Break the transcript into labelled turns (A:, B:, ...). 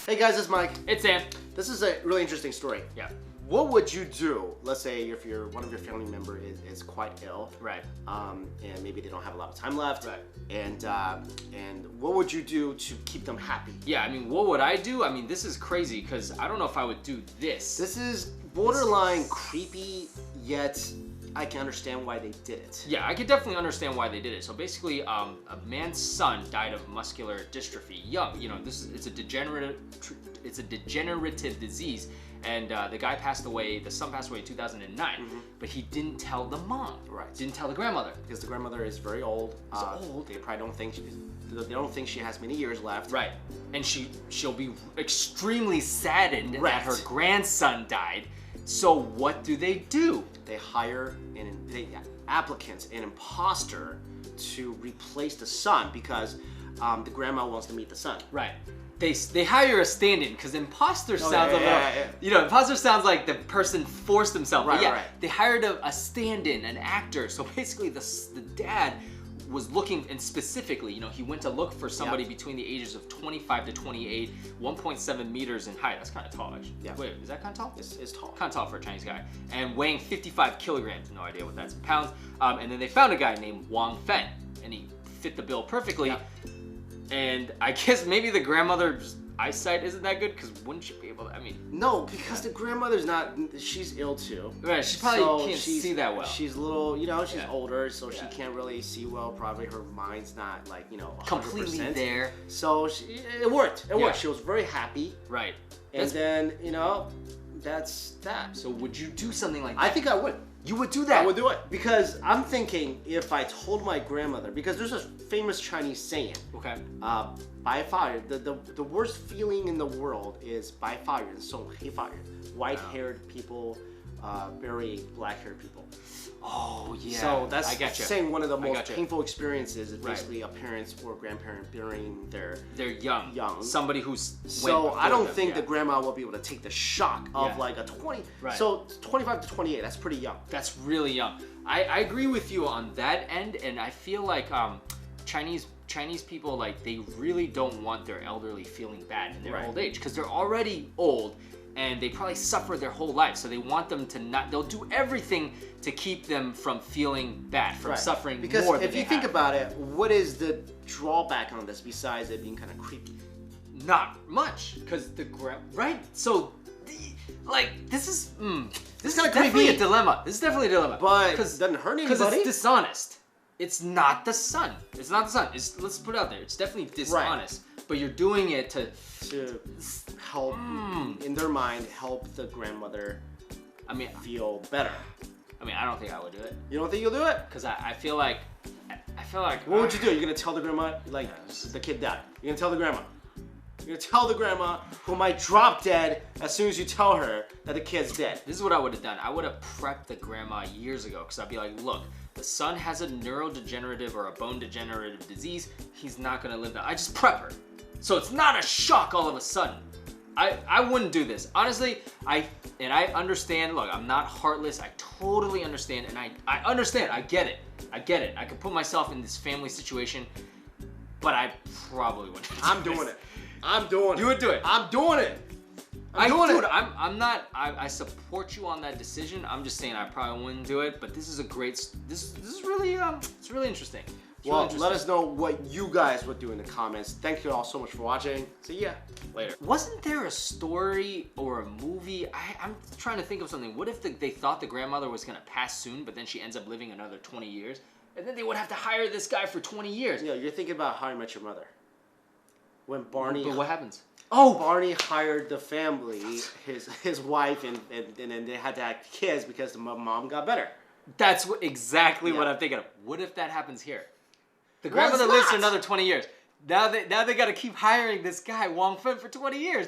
A: Hey guys, it's Mike.
B: It's Sam.
A: This is a really interesting story.
B: Yeah.
A: What would you do? Let's say if one of your family member is quite ill,
B: Right.
A: and maybe they don't have a lot of time left,
B: Right.
A: And what would you do to keep them happy?
B: Yeah, I mean, what would I do? I mean, this is crazy because I don't know if I would do this.
A: This is borderline creepy, yet I can understand why they did it.
B: Yeah, I could definitely understand why they did it. So basically, a man's son died of muscular dystrophy young. You know, it's a degenerative disease, and the guy passed away. The son passed away in 2009, but he didn't tell the mom.
A: Right.
B: Didn't tell the grandmother
A: Because the grandmother is very old.
B: old.
A: They probably don't think she has many years left.
B: Right. And she'll be extremely saddened
A: Right.
B: that her grandson died. So what do?
A: They hire applicants, an imposter, to replace the son because the grandma wants to meet the son.
B: Right. They hire a stand-in because imposter sounds a little,
A: yeah.
B: you know, imposter sounds like the person forced themselves.
A: Right,
B: but yeah,
A: right.
B: They hired a stand-in, an actor. So basically, the dad was looking, and specifically, you know, he went to look for somebody between the ages of 25 to 28, 1.7 meters in height. That's kind of tall, actually.
A: Yeah.
B: Wait, is that kind of tall?
A: It's tall.
B: Kind of tall for a Chinese guy. And weighing 55 kilograms. No idea what that's in pounds. And then they found a guy named Wang Feng, and he fit the bill perfectly.
A: Yeah.
B: And I guess maybe the grandmother's eyesight isn't that good, because wouldn't she be able to, I mean...
A: No, because the grandmother's she's ill too.
B: Right, she probably can't see that well.
A: She's little, you know, she's
B: Yeah.
A: older, so she
B: Yeah.
A: can't really see well. Probably her mind's not like, you know, 100%.
B: Completely there.
A: So it worked. It
B: Yeah.
A: worked. She was very happy.
B: Right.
A: And then, you know, that's that.
B: So would you do something like that?
A: I think I would.
B: You would do that?
A: I would do it because I'm thinking if I told my grandmother, because there's a famous Chinese saying,
B: Okay.
A: 白发人, the worst feeling in the world is 白发人送黑发人. White-haired people bury black-haired people.
B: Oh, yeah.
A: So that's
B: I gotcha.
A: saying one of the most
B: gotcha.
A: painful experiences is
B: Right.
A: basically a parent or grandparent burying their...
B: They're young.
A: Young.
B: Somebody who's...
A: So
B: went
A: I don't
B: before
A: think
B: them,
A: the
B: yeah.
A: grandma will be able to take the shock of
B: Yeah.
A: like a 20...
B: Right.
A: So 25 to 28, that's pretty young.
B: That's really young. I agree with you on that end, and I feel like Chinese people, like, they really don't want their elderly feeling bad in their
A: Right.
B: old age, because they're already old and they probably suffer their whole life, so they want them to not, they'll do everything to keep them from feeling bad, from
A: Right.
B: suffering
A: because
B: more than
A: if you
B: they
A: think
B: have.
A: about it, what is the drawback on this besides it being kind of creepy?
B: Not much, because right? So, this is
A: kinda
B: definitely
A: creepy.
B: a dilemma. This is definitely a dilemma.
A: But it doesn't hurt
B: Because
A: anybody.
B: it's dishonest. It's not the son. It's not the son. Let's put it out there. It's definitely dishonest. But you're doing it to
A: help, in their mind, help the grandmother
B: I mean,
A: feel better.
B: I don't think I would do it.
A: You don't think you'll do it?
B: Because I feel like...
A: What would you do? You're gonna tell the grandma, like, the kid died. You're gonna tell the grandma. You're gonna tell the grandma, who might drop dead as soon as you tell her that the kid's dead.
B: This is what I would have done. I would have prepped the grandma years ago, because I'd be like, look, the son has a neurodegenerative or a bone degenerative disease. He's not gonna live that. I just prep her. So it's not a shock all of a sudden. I wouldn't do this. Honestly, I understand. Look, I'm not heartless. I totally understand, and I understand. I get it. I can put myself in this family situation, but I probably wouldn't.
A: I'm doing it. I'm doing it.
B: You would do it.
A: I'm doing it.
B: I'm not. I support you on that decision. I'm just saying I probably wouldn't do it. But this is a great. This is really it's really interesting.
A: Well, let us know what you guys would do in the comments. Thank you all so much for watching. See ya
B: Later. Wasn't there a story or a movie? I'm trying to think of something. What if they thought the grandmother was gonna pass soon, but then she ends up living another 20 years, and then they would have to hire this guy for 20 years?
A: Yeah, you're thinking about How I Met Your Mother. When Barney.
B: But what happens?
A: Oh, Barney hired the family, his wife, and then they had to have kids because the mom got better.
B: That's exactly what
A: Yeah.
B: I'm thinking of. What if that happens here? The
A: Well, it's
B: grandmother lives for
A: not.
B: another 20 years. Now they got to keep hiring this guy Wang Feng for 20 years.